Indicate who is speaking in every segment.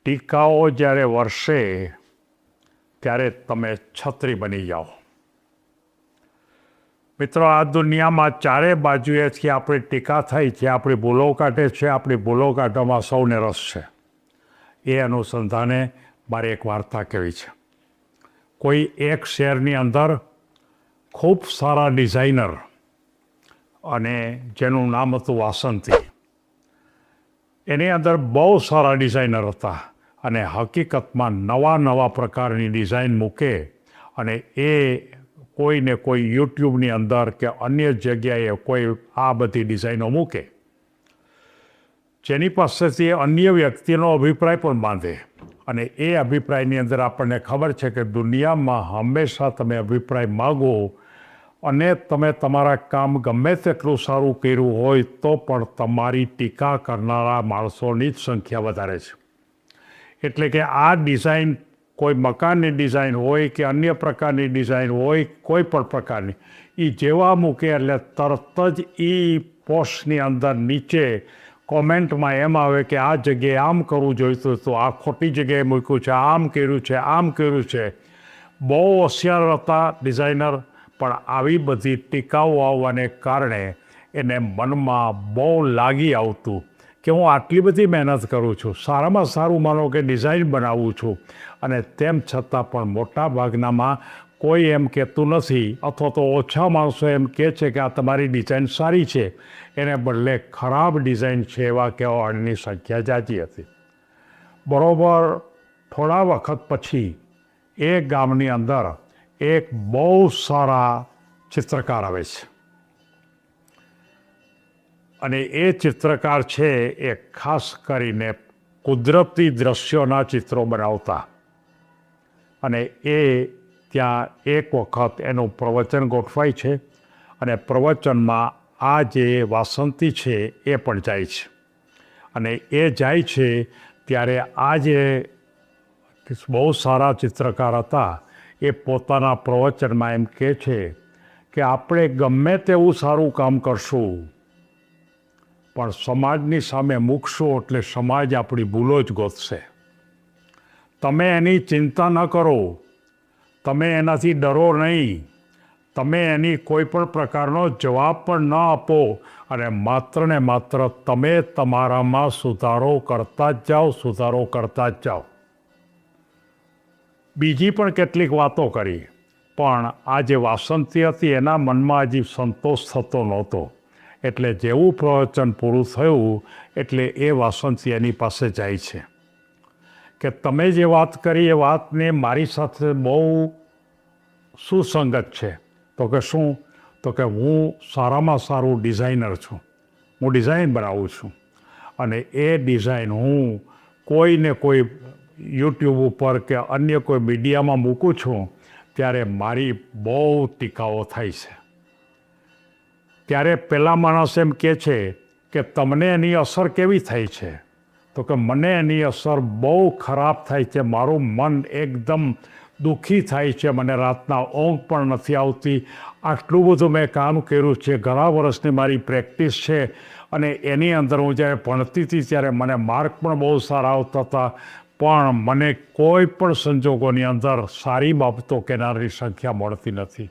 Speaker 1: ટીકાઓ જ્યારે વરસે ત્યારે તમે છત્રી બની જાઓ. મિત્રો, આ દુનિયામાં ચારે બાજુએથી આપણી ટીકા થઈ છે, આપણી ભૂલો કાઢે છે, આપણી ભૂલો કાઢવામાં સૌને રસ છે. એ અનુસંધાને મારે એક વાર્તા કહેવી છે. કોઈ એક શહેરની અંદર ખૂબ સારા ડિઝાઇનર અને જેનું નામ હતું વાસંતી. એની અંદર બહુ સારા ડિઝાઇનર હતા અને હકીકતમાં નવા પ્રકારની ડિઝાઇન મૂકે અને એ કોઈને કોઈ યુટ્યુબની અંદર કે અન્ય જગ્યાએ કોઈ આ બધી ડિઝાઇનો મૂકે, જેની પાસેથી અન્ય વ્યક્તિનો અભિપ્રાય પણ બાંધે. અને એ અભિપ્રાયની અંદર આપણને ખબર છે કે દુનિયામાં હંમેશા તમે અભિપ્રાય માગો અને તમે તમારા કામ ગમે તેટલું સારું કર્યું હોય તો પણ તમારી ટીકા કરનારા માણસોની જ સંખ્યા વધારે છે. એટલે કે આ ડિઝાઇન કોઈ મકાનની ડિઝાઇન હોય કે અન્ય પ્રકારની ડિઝાઇન હોય, કોઈ પણ પ્રકારની, એ જેવા મૂકે એટલે તરત જ એ પોસ્ટની અંદર નીચે કોમેન્ટમાં એમ આવે કે આ જગ્યાએ આમ કરવું જોઈતું હતું, આ ખોટી જગ્યાએ મૂક્યું છે, આમ કર્યું છે, આમ કર્યું છે. બહુ હોશિયાર હતા ડિઝાઇનર, પણ આવી બધી ટીકાઓ આવવાને કારણે એને મનમાં બહુ લાગી આવતું કે હું આટલી બધી મહેનત કરું છું, સારામાં સારું માનો કે ડિઝાઇન બનાવું છું, અને તેમ છતાં પણ મોટા ભાગનામાં કોઈ એમ કહેતું નથી, અથવા તો ઓછા માણસો એમ કહે છે કે આ તમારી ડિઝાઇન સારી છે, એને બદલે ખરાબ ડિઝાઇન છે એવા કહેવાની સંખ્યા જાજી હતી. બરાબર થોડા વખત પછી એ ગામની અંદર એક બહુ સારા ચિત્રકાર આવે છે. અને એ ચિત્રકાર છે એ ખાસ કરીને કુદરતી દ્રશ્યોના ચિત્રો બનાવતા. અને એ ત્યાં એક વખત એનું પ્રવચન ગોઠવાય છે અને પ્રવચનમાં આ જે વાસંતી છે એ પણ જાય છે. અને એ જાય છે ત્યારે આ જે બહુ સારા ચિત્રકાર હતા એ પોતાના પ્રવચનમાં એમ કહે છે કે આપણે ગમે તેવું સારું કામ કરશું પણ સમાજની સામે મૂકશું એટલે સમાજ આપણી ભૂલો જ ગોતશે. તમે એની ચિંતા ન કરો, તમે એનાથી ડરો નહીં, તમે એની કોઈ પણ પ્રકારનો જવાબ પણ ન આપો, અને માત્ર ને માત્ર તમે તમારામાં સુધારો કરતા જ જાઓ, સુધારો કરતા જ જાઓ. બીજી પણ કેટલીક વાતો કરી, પણ આ જે વાસંતી હતી એના મનમાં હજી સંતોષ થતો નહોતો. એટલે જેવું પ્રવચન પૂરું થયું એટલે એ વાસંતી એની પાસે જાય છે કે તમે જે વાત કરી એ વાતને મારી સાથે બહુ સુસંગત છે. તો કે શું? તો કે હું સારામાં સારું ડિઝાઇનર છું, હું ડિઝાઇન બનાવું છું, અને એ ડિઝાઇન હું કોઈને કોઈ યુટ્યુબ ઉપર કે અન્ય કોઈ મીડિયામાં મૂકું છું ત્યારે મારી બહુ ટીકાઓ થાય છે. ત્યારે પેલા માણસ એમ કહે છે કે તમને એની અસર કેવી થાય છે? તો કે મને એની અસર બહુ ખરાબ થાય છે, મારું મન એકદમ દુઃખી થાય છે, મને રાતના ઊંઘ પણ નથી આવતી. આટલું બધું મેં કામ કર્યું છે, ઘણા વર્ષની મારી પ્રેક્ટિસ છે, અને એની અંદર હું જ્યારે ભણતી હતી ત્યારે મને માર્ક પણ બહુ સારા આવતા હતા, પણ મને કોઈ પણ સંજોગોની અંદર સારી બાબતો કહેનારની સંખ્યા મળતી નથી.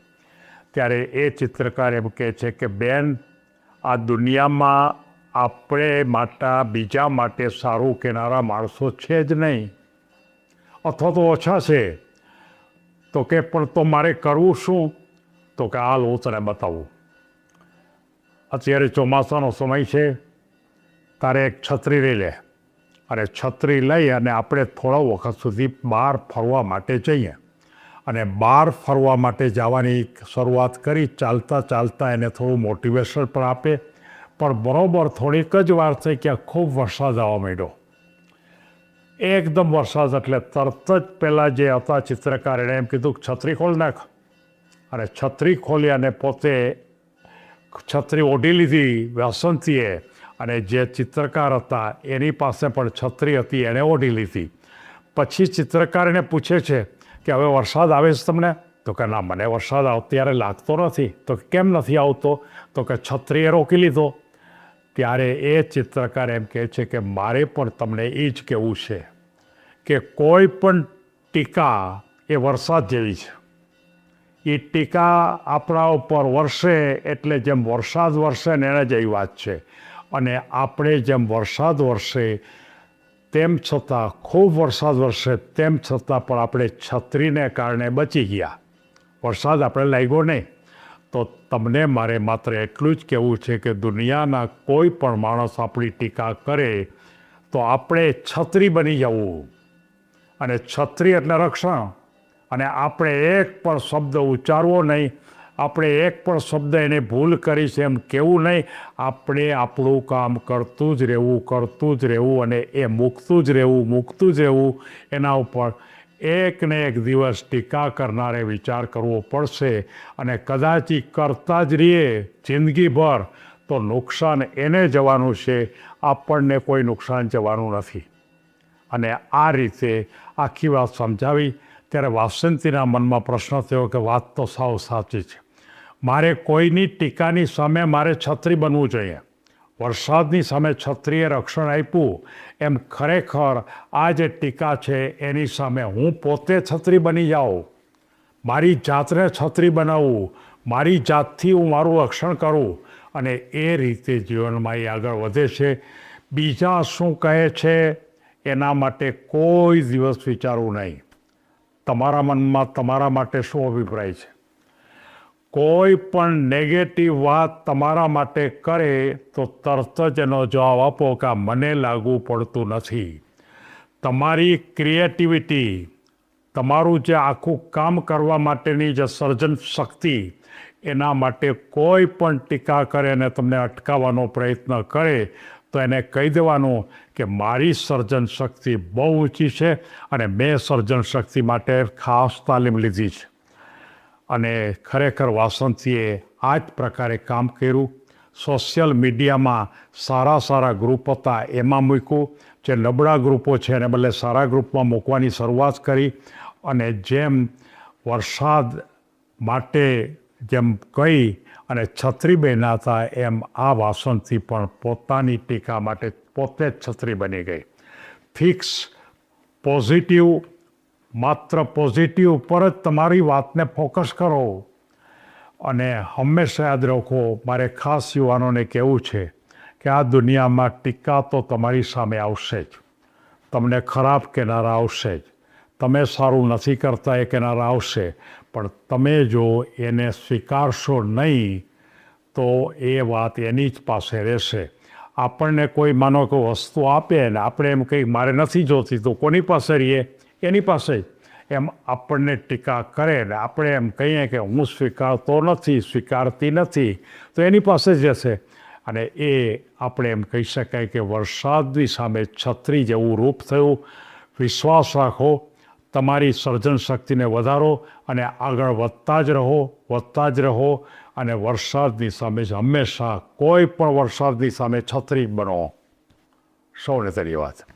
Speaker 1: ત્યારે એ ચિત્રકાર એમ કહે છે કે બેન, આ દુનિયામાં આપણે માટે બીજા માટે સારું કહેનારા માણસો છે જ નહીં, અથવા તો ઓછા છે. તો કે પણ તો મારે કરવું શું? તો કે હાલ હું તને બતાવું. અત્યારે ચોમાસાનો સમય છે, તારે એક છત્રી લઈ લે, અને છત્રી લઈ અને આપણે થોડો વખત સુધી બહાર ફરવા માટે જઈએ. અને બહાર ફરવા માટે જવાની શરૂઆત કરી, ચાલતા ચાલતા એને થોડું મોટિવેશન પણ આપે. પણ બરાબર થોડીક જ વાર થઈ કે ખૂબ વરસાદ આવવા માંડ્યો. એકદમ વરસાદ, એટલે તરત જ પેલા જે હતા ચિત્રકાર એણે એમ કીધું છત્રી ખોલ નાખ. અને છત્રી ખોલી અને પોતે છત્રી ઓઢી લીધી વાસંતીએ, અને જે ચિત્રકાર હતા એની પાસે પણ છત્રી હતી, એણે ઓઢી લીધી. પછી ચિત્રકાર એને પૂછે છે કે હવે વરસાદ આવે છે તમને? તો કે ના, મને વરસાદ અત્યારે લાગતો નથી. તો કેમ નથી આવતો? તો કે છત્રીએ રોકી લીધો. ત્યારે એ ચિત્રકાર એમ કહે છે કે મારે પણ તમને એ જ કહેવું છે કે કોઈ પણ ટીકા એ વરસાદ જેવી છે. એ ટીકા આપણા ઉપર વરસે એટલે જેમ વરસાદ વરસે ને એના જેવી વાત છે. અને આપણે જેમ વરસાદ વરસે તેમ છતાં ખૂબ વરસાદ વરસે તેમ છતાં પણ આપણે છત્રીને કારણે બચી ગયા. વરસાદ આપણે લાગ્યો નહીં. તો તમને મારે માત્ર એટલું જ કહેવું છે કે દુનિયાના કોઈ પણ માણસ આપણી ટીકા કરે તો આપણે છત્રી બની જવું. અને છત્રી એટલે રક્ષણ. અને આપણે એક પણ શબ્દ ઉચ્ચારવો નહીં, આપણે એક પણ શબ્દ એને ભૂલ કરી છે એમ કહેવું નહીં. આપણે આપણું કામ કરતું જ રહેવું અને એ મૂકતું જ રહેવું. એના ઉપર એક ને એક દિવસ ટીકા કરનારે વિચાર કરવો પડશે. અને કદાચ કરતા જ રહીએ જિંદગીભર તો નુકસાન એને જવાનું છે, આપણને કોઈ નુકસાન જવાનું નથી. અને આ રીતે આખી વાત સમજાવી ત્યારે વાસંતીના મનમાં પ્રશ્ન થયો કે વાત તો સાવ સાચી છે. મારે કોઈની ટીકાની સામે મારે છત્રી બનવું જોઈએ. વરસાદની સામે છત્રીએ રક્ષણ આપ્યું એમ ખરેખર આ જે ટીકા છે એની સામે હું પોતે છત્રી બની જાઉં, મારી જાતને છત્રી બનાવું, મારી જાતથી હું મારું રક્ષણ કરું. અને એ રીતે જીવનમાં એ આગળ વધે છે. બીજા શું કહે છે એના માટે કોઈ દિવસ વિચારવું નહીં. તમારા મનમાં તમારા માટે શું અભિપ્રાય છે? કોઈ પણ નેગેટિવ વાત તમારા માટે કરે તો તરત જ એનો જવાબ આપો કે મને લાગુ પડતું નથી. તમારી ક્રિએટિવિટી, તમારું જે આખું કામ કરવા માટેની જે સર્જન શક્તિ, એના માટે કોઈ પણ ટીકા કરે અને તમને અટકાવવાનો પ્રયત્ન કરે તો એને કહી દેવાનું કે મારી સર્જન શક્તિ બહુ ઊંચી છે અને મેં સર્જન શક્તિ માટે ખાસ તાલીમ લીધી છે. અને ખરેખર વાસંતીએ આ જ પ્રકારે કામ કર્યું. સોશિયલ મીડિયામાં સારા ગ્રુપ હતા એમાં મૂક્યું. જે નબળા ગ્રુપો છે એને બદલે સારા ગ્રુપમાં મૂકવાની શરૂઆત કરી. અને જેમ વરસાદ માટે જેમ કહી અને છત્રી બન્યા હતા એમ આ વાસંતી પણ પોતાની ટીકા માટે પોતે જ છત્રી બની ગઈ. ફિક્સ પોઝિટિવ, માત્ર પોઝિટિવ પર જ તમારી વાતને ફોકસ કરો. અને હંમેશા યાદ રાખો, મારે ખાસ યુવાનોને કહેવું છે કે આ દુનિયામાં ટીકા તો તમારી સામે આવશે જ. તમને ખરાબ કહેનારા આવશે જ. તમે સારું નથી કરતા એ કહેનારા આવશે. પણ તમે જો એને સ્વીકારશો નહીં તો એ વાત એની જ પાસે રહેશે. આપણને કોઈ માનો કે વસ્તુ આપે ને આપણે એમ કંઈ મારે નથી જોતી તો કોની પાસે રહીએ? એની પાસે. એમ આપણને ટીકા કરે ને આપણે એમ કહીએ કે હું સ્વીકારતો નથી, સ્વીકારતી નથી, તો એની પાસે જ રહેશે. અને એ આપણે એમ કહી શકાય કે વરસાદની સામે છત્રી જેવું રૂપ થયું. વિશ્વાસ રાખો, તમારી સર્જન શક્તિને વધારો અને આગળ વધતા જ રહો. અને વરસાદની સામે હંમેશા કોઈ પણ વરસાદની સામે છત્રી બનો. સૌને ધન્યવાદ.